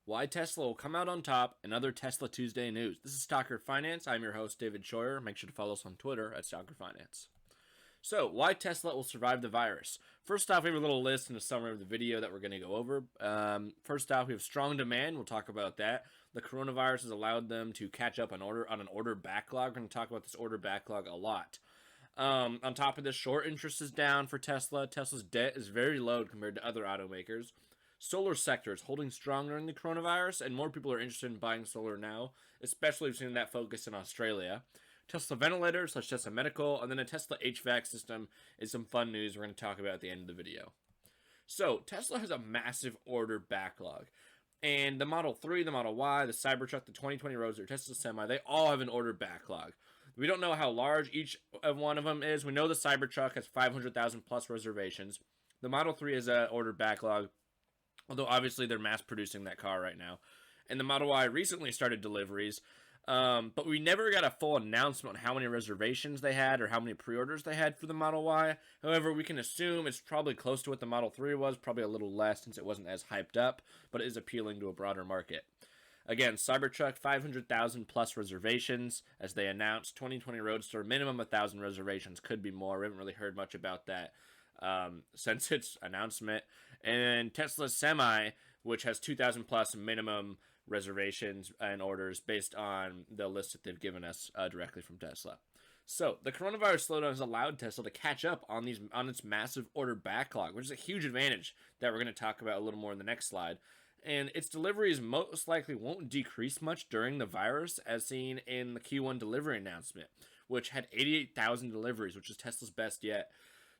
Why Tesla will come out on top and other Tesla Tuesday news. This is StockerFinance. I'm your host, David Scheuer. Make sure to follow us on Twitter at StockerFinance. So, why Tesla will survive the virus? First off, we have a little list and a summary of the video that we're going to go over. First off, we have strong demand. We'll talk about that. The coronavirus has allowed them to catch up on an order backlog. We're going to talk about this order backlog a lot. On top of this, short interest is down for Tesla. Tesla's debt is very low compared to other automakers. Solar sector is holding strong during the coronavirus, and more people are interested in buying solar now, especially we've seen that focus in Australia. Tesla ventilator / Tesla medical, and then a Tesla HVAC system is some fun news we're going to talk about at the end of the video. So, Tesla has a massive order backlog. And the Model 3, the Model Y, the Cybertruck, the 2020 Roadster, Tesla Semi, they all have an order backlog. We don't know how large each of one of them is. We know the Cybertruck has 500,000 plus reservations. The Model 3 is an order backlog, although obviously they're mass producing that car right now. And the Model Y recently started deliveries, but we never got a full announcement on how many reservations they had or how many pre-orders they had for the Model Y. However, we can assume it's probably close to what the Model 3 was, probably a little less since it wasn't as hyped up, but it is appealing to a broader market. Again, Cybertruck, 500,000 plus reservations, as they announced. 2020 Roadster, minimum 1,000 reservations, could be more. We haven't really heard much about that since its announcement. And Tesla Semi, which has 2,000 plus minimum reservations and orders based on the list that they've given us directly from Tesla. So, the coronavirus slowdown has allowed Tesla to catch up on its massive order backlog, which is a huge advantage that we're going to talk about a little more in the next slide. And its deliveries most likely won't decrease much during the virus, as seen in the Q1 delivery announcement, which had 88,000 deliveries, which is Tesla's best yet.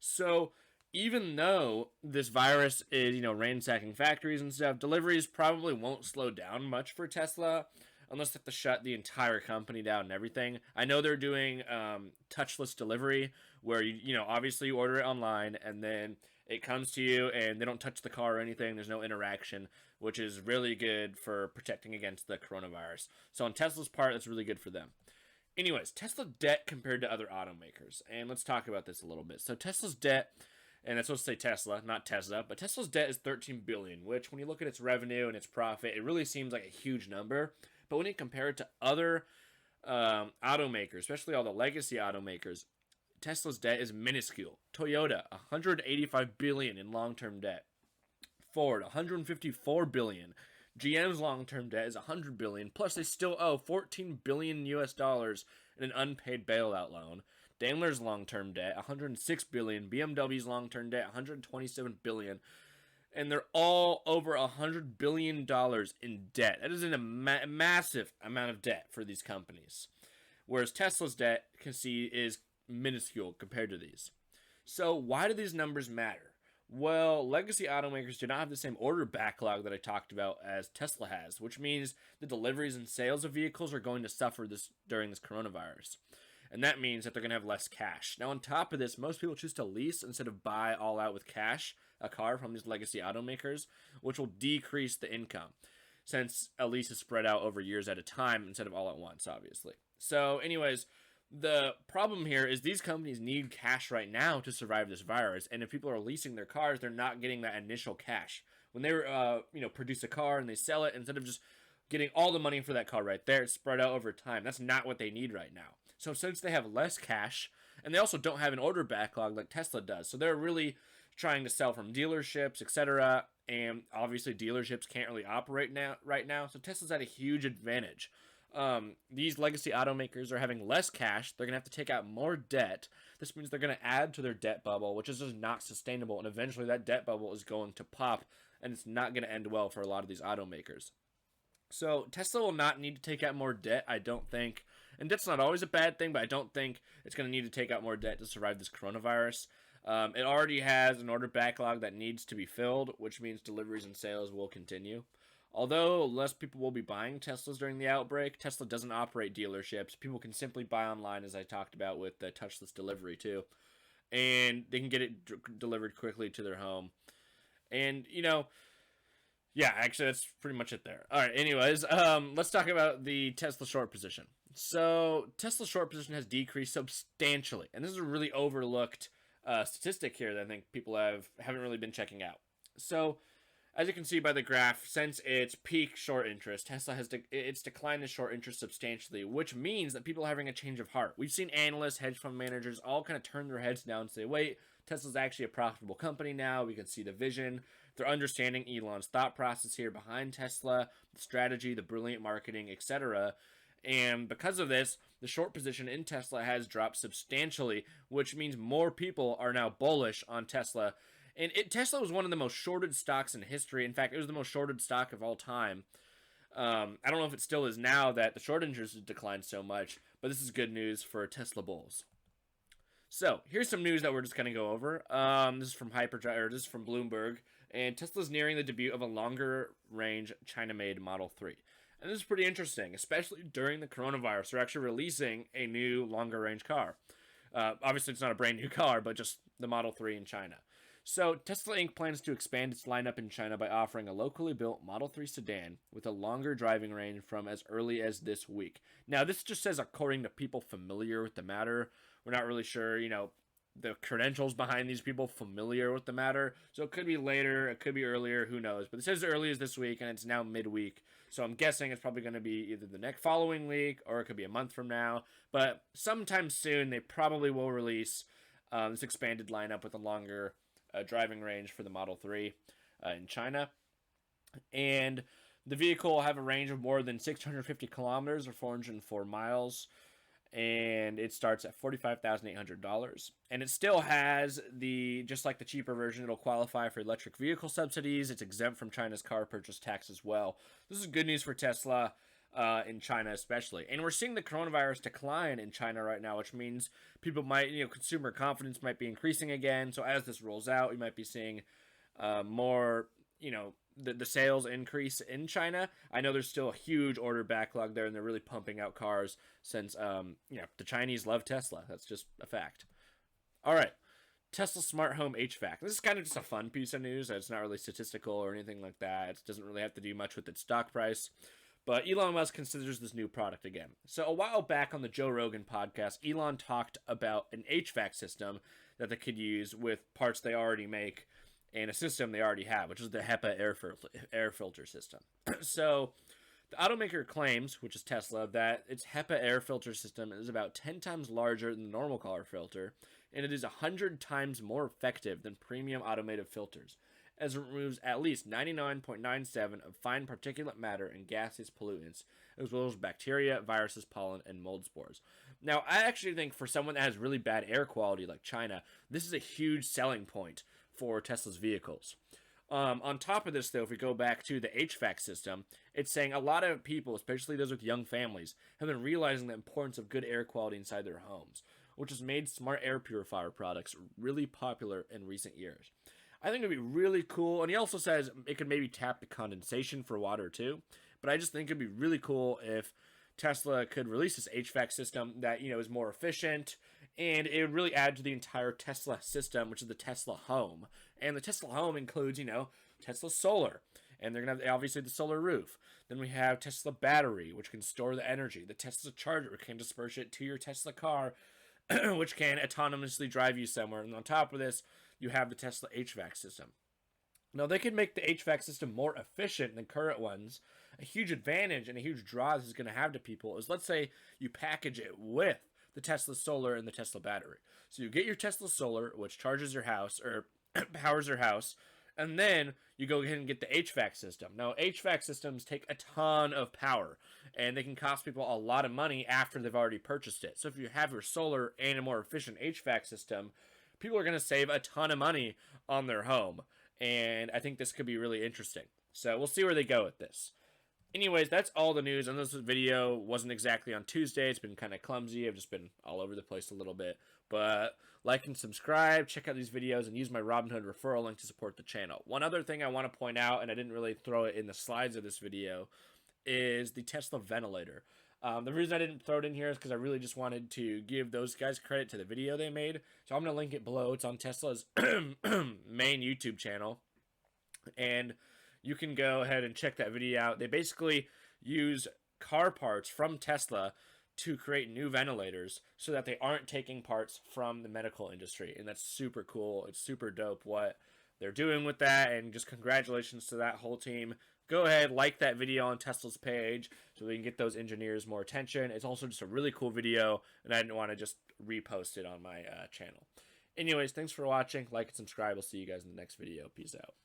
So, even though this virus is, ransacking factories and stuff, deliveries probably won't slow down much for Tesla, unless they have to shut the entire company down and everything. I know they're doing touchless delivery, where obviously you order it online and then it comes to you and they don't touch the car or anything. There's no interaction, which is really good for protecting against the coronavirus. So on Tesla's part, that's really good for them. Anyways, Tesla debt compared to other automakers, and let's talk about this a little bit. So Tesla's debt, and that's supposed to say Tesla, not Tesla, but Tesla's debt is $13 billion, which when you look at its revenue and its profit, it really seems like a huge number. But when you compare it to other automakers, especially all the legacy automakers, Tesla's debt is minuscule. Toyota, $185 billion in long-term debt. Ford, $154 billion. GM's long-term debt is $100 billion, plus they still owe $14 billion in an unpaid bailout loan. Daimler's long-term debt, $106 billion. BMW's long-term debt, $127 billion. And they're all over $100 billion in debt. That is a massive amount of debt for these companies. Whereas Tesla's debt, you can see, is minuscule compared to these. So why do these numbers matter? Well, legacy automakers do not have the same order backlog that I talked about as Tesla has, which means the deliveries and sales of vehicles are going to suffer during this coronavirus. And that means that they're going to have less cash. Now, on top of this, most people choose to lease instead of buy all out with cash a car from these legacy automakers, which will decrease the income, since a lease is spread out over years at a time instead of all at once, obviously. So, anyways, the problem here is these companies need cash right now to survive this virus, and if people are leasing their cars, they're not getting that initial cash. When they produce a car and they sell it, instead of just getting all the money for that car right there, it's spread out over time. That's not what they need right now. So since they have less cash, and they also don't have an order backlog like Tesla does, so they're really trying to sell from dealerships, etc., and obviously dealerships can't really operate right now, so Tesla's at a huge advantage. These legacy automakers are having less cash. They're going to have to take out more debt. This means they're going to add to their debt bubble, which is just not sustainable, and eventually that debt bubble is going to pop, and it's not going to end well for a lot of these automakers. So Tesla will not need to take out more debt, I don't think. And debt's not always a bad thing, but I don't think it's going to need to take out more debt to survive this coronavirus. It already has an order backlog that needs to be filled, which means deliveries and sales will continue. Although less people will be buying Teslas during the outbreak, Tesla doesn't operate dealerships. People can simply buy online, as I talked about with the touchless delivery too. And they can get it delivered quickly to their home. And, yeah, actually, that's pretty much it there. All right, anyways, let's talk about the Tesla short position. So, Tesla's short position has decreased substantially, and this is a really overlooked statistic here that I think people haven't really been checking out. So, As you can see by the graph, since its peak short interest, Tesla has it's declined in short interest substantially, which means that people are having a change of heart. We've seen analysts, hedge fund managers all kind of turn their heads down and say, wait, Tesla's actually a profitable company now. We can see the vision. They're understanding Elon's thought process here behind Tesla, the strategy, the brilliant marketing, etc. And because of this, the short position in Tesla has dropped substantially, which means more people are now bullish on Tesla. And Tesla was one of the most shorted stocks in history. In fact, it was the most shorted stock of all time. I don't know if it still is now that the short interest has declined so much, but this is good news for Tesla bulls. So here's some news that we're just going to go over. This is from this is from Bloomberg, and Tesla's nearing the debut of a longer-range China-made Model 3. And this is pretty interesting, especially during the coronavirus. They're actually releasing a new longer-range car. Obviously, it's not a brand new car, but just the Model 3 in China. So, Tesla Inc. plans to expand its lineup in China by offering a locally built Model 3 sedan with a longer driving range from as early as this week. Now, this just says according to people familiar with the matter. We're not really sure, the credentials behind these people familiar with the matter. So, it could be later, it could be earlier, who knows. But it says as early as this week, and it's now midweek. So, I'm guessing it's probably going to be either the next following week or it could be a month from now. But sometime soon, they probably will release this expanded lineup with a longer driving range for the Model 3 in China. And the vehicle will have a range of more than 650 kilometers or 404 miles. And it starts at $45,800. And it still has just like the cheaper version, it'll qualify for electric vehicle subsidies. It's exempt from China's car purchase tax as well. This is good news for Tesla. In China especially. And we're seeing the coronavirus decline in China right now, which means people might, consumer confidence might be increasing again. So as this rolls out, we might be seeing more, the sales increase in China. I know there's still a huge order backlog there, and they're really pumping out cars since, the Chinese love Tesla. That's just a fact. All right. Tesla Smart Home HVAC. This is kind of just a fun piece of news. It's not really statistical or anything like that. It doesn't really have to do much with its stock price. But Elon Musk considers this new product again. So a while back on the Joe Rogan podcast, Elon talked about an HVAC system that they could use with parts they already make and a system they already have, which is the HEPA air filter system. So the automaker claims, which is Tesla, that its HEPA air filter system is about 10 times larger than the normal car filter, and it is 100 times more effective than premium automated filters, as it removes at least 99.97% of fine particulate matter and gaseous pollutants, as well as bacteria, viruses, pollen, and mold spores. Now, I actually think for someone that has really bad air quality like China, this is a huge selling point for Tesla's vehicles. On top of this, though, if we go back to the HVAC system, it's saying a lot of people, especially those with young families, have been realizing the importance of good air quality inside their homes, which has made smart air purifier products really popular in recent years. I think it'd be really cool, and he also says it could maybe tap the condensation for water too, but I just think it'd be really cool if Tesla could release this HVAC system that, is more efficient, and it would really add to the entire Tesla system, which is the Tesla Home. And the Tesla Home includes, Tesla Solar, and they're going to have obviously the solar roof. Then we have Tesla Battery, which can store the energy. The Tesla Charger can disperse it to your Tesla car, which can autonomously drive you somewhere. And on top of this, you have the Tesla HVAC system. Now, they can make the HVAC system more efficient than current ones. A huge advantage and a huge draw this is going to have to people is, let's say you package it with the Tesla Solar and the Tesla Battery. So you get your Tesla Solar, which charges your house or powers your house, and then you go ahead and get the HVAC system. Now, HVAC systems take a ton of power, and they can cost people a lot of money after they've already purchased it. So if you have your solar and a more efficient HVAC system, people are going to save a ton of money on their home. And I think this could be really interesting. So we'll see where they go with this. Anyways, that's all the news. And this video wasn't exactly on Tuesday. It's been kind of clumsy. I've just been all over the place a little bit. But like and subscribe, check out these videos, and use my Robinhood referral link to support the channel. One other thing I want to point out, and I didn't really throw it in the slides of this video, is the Tesla ventilator. The reason I didn't throw it in here is because I really just wanted to give those guys credit to the video they made. So I'm going to link it below. It's on Tesla's main YouTube channel. And you can go ahead and check that video out. They basically use car parts from Tesla to create new ventilators so that they aren't taking parts from the medical industry. And that's super cool. It's super dope what they're doing with that, and just congratulations to that whole team. Go ahead, like that video on Tesla's page so we can get those engineers more attention. It's also just a really cool video, and I didn't want to just repost it on my channel. Anyways, thanks for watching. Like and subscribe. I'll see you guys in the next video. Peace out.